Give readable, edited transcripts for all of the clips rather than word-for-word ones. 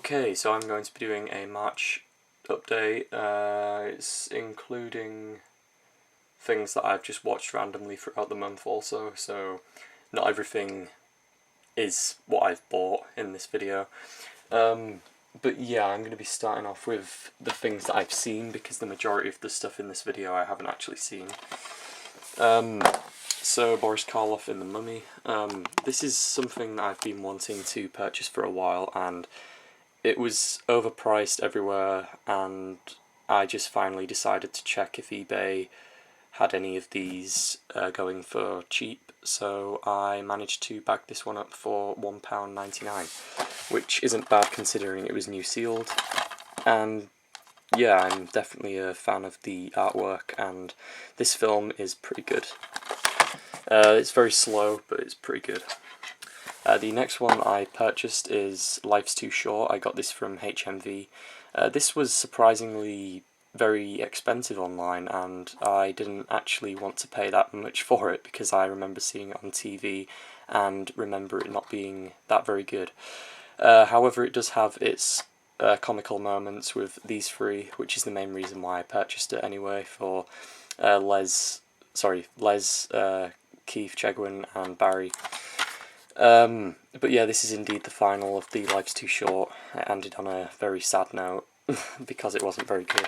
Okay, so I'm going to be doing a March update. It's including things that I've just watched randomly throughout the month also, so not everything is what I've bought in this video. But yeah, I'm going to be starting off with the things that I've seen, because the majority of the stuff in this video I haven't actually seen. So Boris Karloff in The Mummy. This is something that I've been wanting to purchase for a while, and it was overpriced everywhere, and I just finally decided to check if eBay had any of these going for cheap, so I managed to bag this one up for £1.99, which isn't bad considering it was new sealed. And yeah, I'm definitely a fan of the artwork, and this film is pretty good. It's very slow, but it's pretty good. The next one I purchased is Life's Too Short. I got this from HMV. This was surprisingly very expensive online, and I didn't actually want to pay that much for it because I remember seeing it on TV and remember it not being that very good. However, it does have its comical moments with these three, which is the main reason why I purchased it anyway, for Les, Keith, Chegwin and Barry. But yeah, this is indeed the final of the Life's Too Short. It ended on a very sad note because it wasn't very good.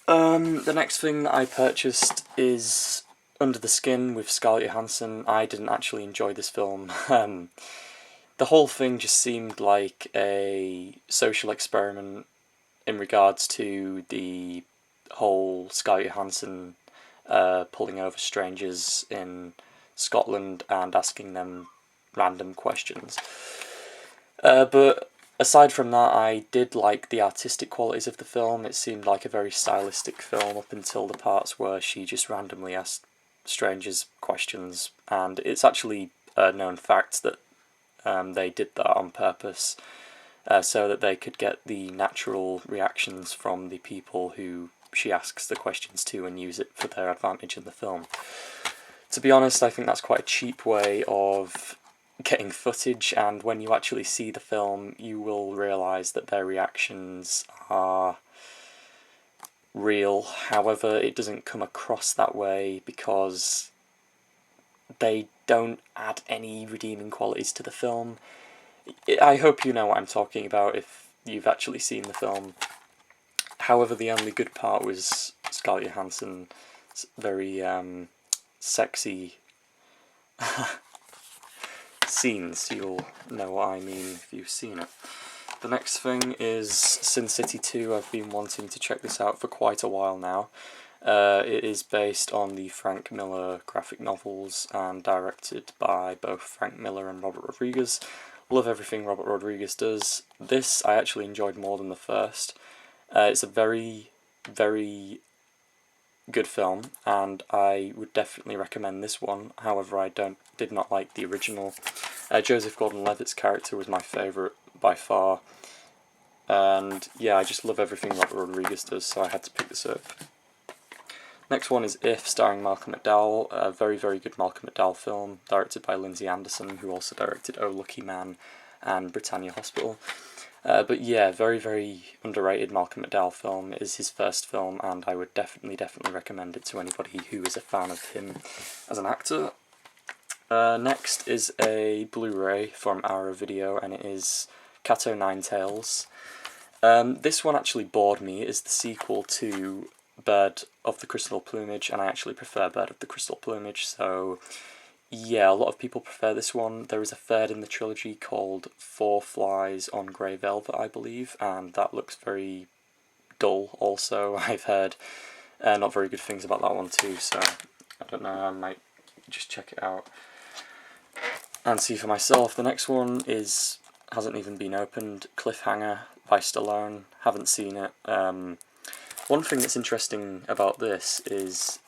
The next thing that I purchased is Under the Skin with Scarlett Johansson. I didn't actually enjoy this film. The whole thing just seemed like a social experiment in regards to the whole Scarlett Johansson pulling over strangers in Scotland and asking them random questions. But aside from that, I did like the artistic qualities of the film. It seemed like a very stylistic film up until the parts where she just randomly asked strangers questions, and it's actually a known fact that they did that on purpose so that they could get the natural reactions from the people who she asks the questions to and use it for their advantage in the film. To be honest, I think that's quite a cheap way of getting footage, and when you actually see the film, you will realise that their reactions are real. However, it doesn't come across that way because they don't add any redeeming qualities to the film. I hope you know what I'm talking about if you've actually seen the film. However, the only good part was Scarlett Johansson's very sexy scenes. You'll know what I mean if you've seen it. The next thing is Sin City 2. I've been wanting to check this out for quite a while now. It is based on the Frank Miller graphic novels and directed by both Frank Miller and Robert Rodriguez. Love everything Robert Rodriguez does. This I actually enjoyed more than the first. It's a very, very good film, and I would definitely recommend this one. However, I did not like the original. Joseph Gordon-Levitt's character was my favourite by far, and yeah, I just love everything Robert Rodriguez does, so I had to pick this up. Next one is If, starring Malcolm McDowell. A very, very good Malcolm McDowell film, directed by Lindsay Anderson, who also directed Oh Lucky Man and Britannia Hospital. But yeah, very, very underrated Malcolm McDowell film. It is his first film, and I would definitely recommend it to anybody who is a fan of him as an actor. Next is a Blu-ray from Arrow Video, and it is Cato Nine Tails. This one actually bored me. It is the sequel to Bird of the Crystal Plumage, and I actually prefer Bird of the Crystal Plumage, so yeah, a lot of people prefer this one. There is a third in the trilogy called Four Flies on Grey Velvet, I believe, and that looks very dull also. I've heard not very good things about that one too, so I don't know, I might just check it out and see for myself. The next one hasn't even been opened, Cliffhanger by Stallone. Haven't seen it. One thing that's interesting about this is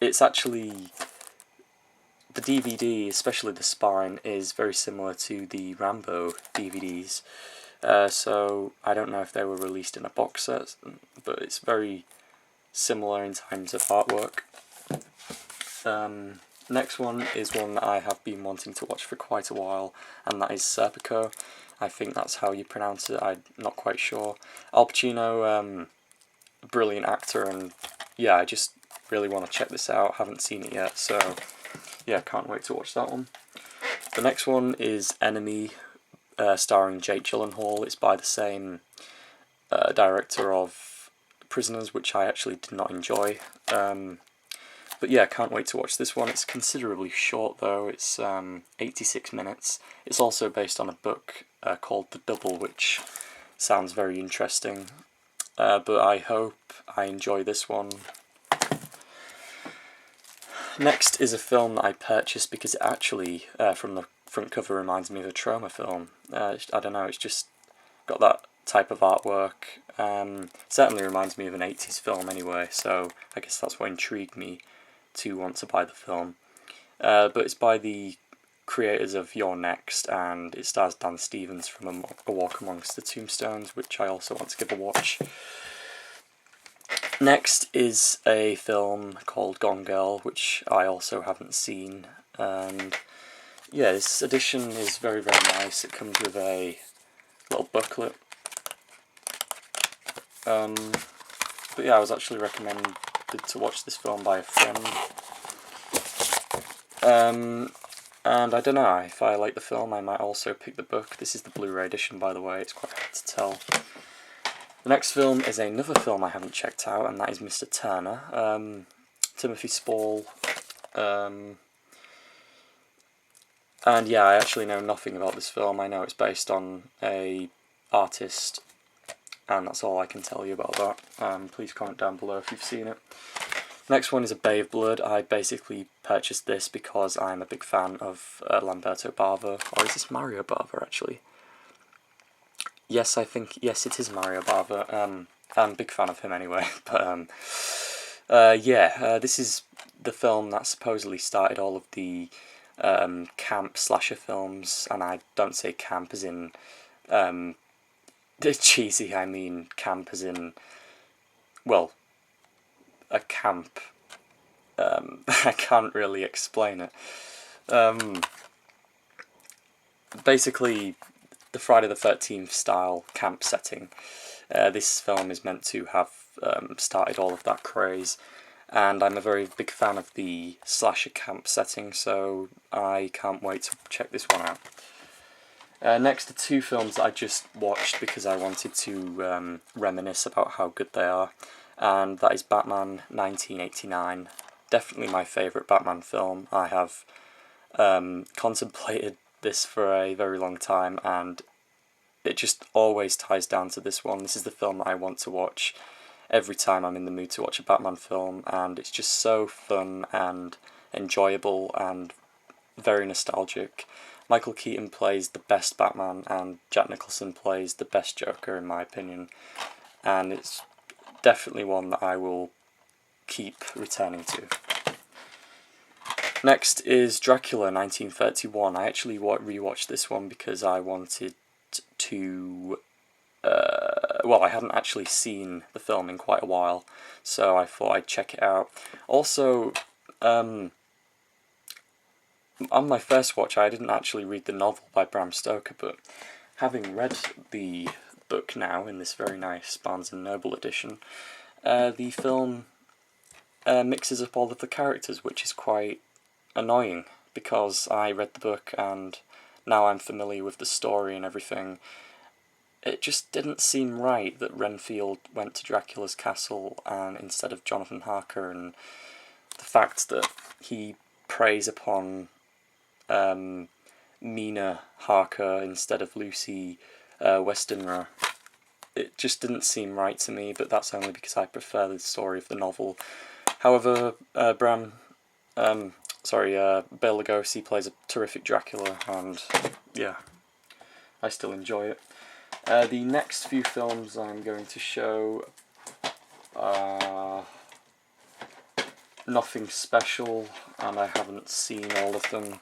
it's actually, the DVD, especially the spine, is very similar to the Rambo DVDs. So I don't know if they were released in a box set, but it's very similar in terms of artwork. Next one is one that I have been wanting to watch for quite a while, and that is Serpico. I think that's how you pronounce it, I'm not quite sure. Al Pacino, brilliant actor, and yeah, I just really want to check this out. Haven't seen it yet, so yeah, can't wait to watch that one. The next one is Enemy, starring Jake Gyllenhaal. It's by the same director of Prisoners, which I actually did not enjoy. But yeah, can't wait to watch this one. It's considerably short though, it's 86 minutes. It's also based on a book called The Double, which sounds very interesting. But I hope I enjoy this one. Next is a film that I purchased because it actually, from the front cover, reminds me of a Troma film. I don't know, it's just got that type of artwork. Certainly reminds me of an 80s film anyway, so I guess that's what intrigued me to want to buy the film. But it's by the creators of You're Next, and it stars Dan Stevens from A Walk Amongst the Tombstones, which I also want to give a watch. Next is a film called Gone Girl, which I also haven't seen, and yeah, this edition is very, very nice. It comes with a little booklet. But yeah, I was actually recommended to watch this film by a friend. And I don't know, if I like the film I might also pick the book. This is the Blu-ray edition, by the way, it's quite hard to tell. The next film is another film I haven't checked out, and that is Mr. Turner. Timothy Spall. And yeah, I actually know nothing about this film. I know it's based on a artist, and that's all I can tell you about that. Please comment down below if you've seen it. Next one is A Bay of Blood. I basically purchased this because I'm a big fan of Lamberto Bava, or is this Mario Bava actually? Yes, yes it is Mario Bava. I'm a big fan of him anyway, but yeah, this is the film that supposedly started all of the camp slasher films, and I don't say camp as in cheesy, I mean camp as in, well, a camp. I can't really explain it. Basically, the Friday the 13th style camp setting. This film is meant to have started all of that craze, and I'm a very big fan of the slasher camp setting, so I can't wait to check this one out. Next are two films that I just watched because I wanted to reminisce about how good they are, and that is Batman 1989. Definitely my favourite Batman film. I have contemplated this for a very long time, and it just always ties down to this one. This is the film that I want to watch every time I'm in the mood to watch a Batman film, and it's just so fun and enjoyable and very nostalgic. Michael Keaton plays the best Batman, and Jack Nicholson plays the best Joker in my opinion, and it's definitely one that I will keep returning to. Next is Dracula 1931. I actually rewatched this one because I wanted to, well, I hadn't actually seen the film in quite a while, so I thought I'd check it out. Also, on my first watch I didn't actually read the novel by Bram Stoker, but having read the book now in this very nice Barnes & Noble edition, the film mixes up all of the characters, which is quite annoying, because I read the book and now I'm familiar with the story and everything. It just didn't seem right that Renfield went to Dracula's castle and instead of Jonathan Harker, and the fact that he preys upon Mina Harker instead of Lucy Westenra. It just didn't seem right to me, but that's only because I prefer the story of the novel. However, Bela Lugosi plays a terrific Dracula, and yeah, I still enjoy it. The next few films I'm going to show are nothing special, and I haven't seen all of them.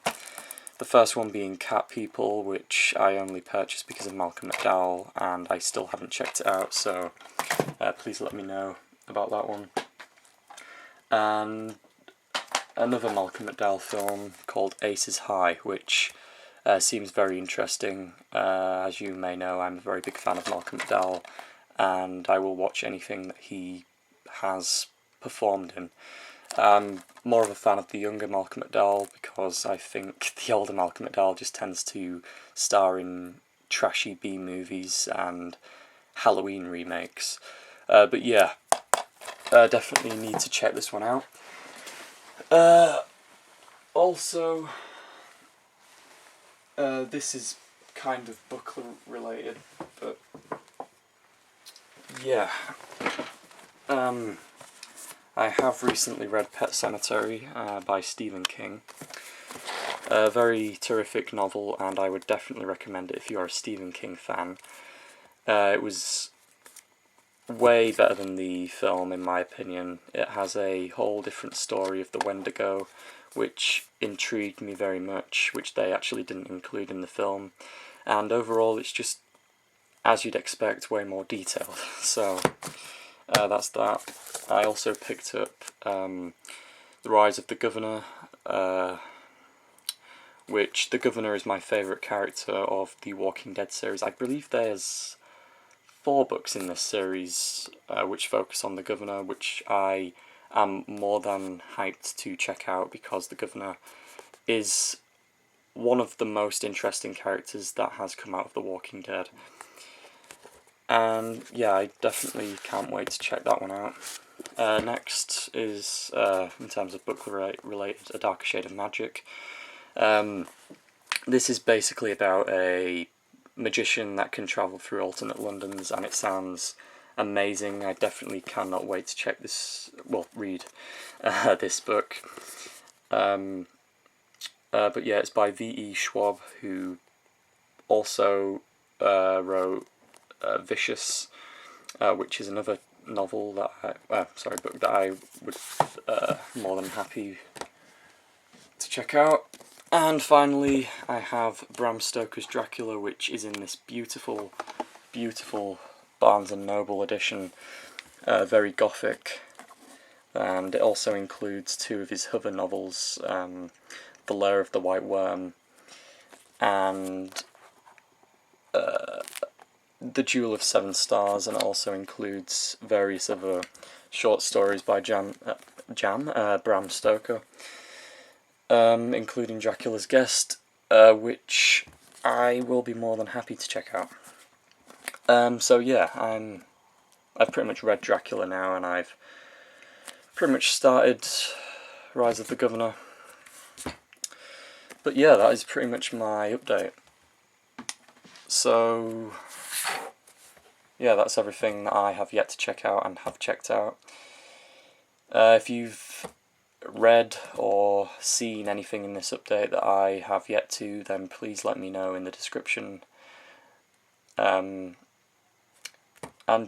The first one being Cat People, which I only purchased because of Malcolm McDowell, and I still haven't checked it out, so please let me know about that one. And another Malcolm McDowell film called Aces High, which seems very interesting. As you may know, I'm a very big fan of Malcolm McDowell, and I will watch anything that he has performed in. I'm more of a fan of the younger Malcolm McDowell because I think the older Malcolm McDowell just tends to star in trashy B-movies and Halloween remakes. But yeah, definitely need to check this one out. Also, this is kind of book related, but yeah. I have recently read Pet Sematary by Stephen King. A very terrific novel, and I would definitely recommend it if you are a Stephen King fan. It was way better than the film, in my opinion. It has a whole different story of the Wendigo, which intrigued me very much, which they actually didn't include in the film. And overall, it's just, as you'd expect, way more detailed. So, that's that. I also picked up The Rise of the Governor, which the Governor is my favourite character of the Walking Dead series. I believe there's 4 books in this series which focus on the Governor, which I am more than hyped to check out because the Governor is one of the most interesting characters that has come out of The Walking Dead. And yeah, I definitely can't wait to check that one out. Next is, in terms of book related, A Darker Shade of Magic. This is basically about a magician that can travel through alternate Londons, and it sounds amazing. I definitely cannot wait to check this, read this book. But yeah, it's by V.E. Schwab, who also wrote Vicious, which is another novel that book that I would more than happy to check out. And finally, I have Bram Stoker's Dracula, which is in this beautiful, beautiful Barnes & Noble edition, very gothic, and it also includes 2 of his other novels, The Lair of the White Worm and The Jewel of 7 Stars, and it also includes various other short stories by Bram Stoker, including Dracula's Guest, which I will be more than happy to check out. So yeah, I've pretty much read Dracula now, and I've pretty much started Rise of the Governor. But yeah, that is pretty much my update. So yeah, that's everything that I have yet to check out and have checked out. If you've read or seen anything in this update that I have yet to, then please let me know in the description. And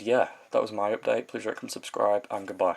yeah, that was my update. Please rate, comment, subscribe, and goodbye.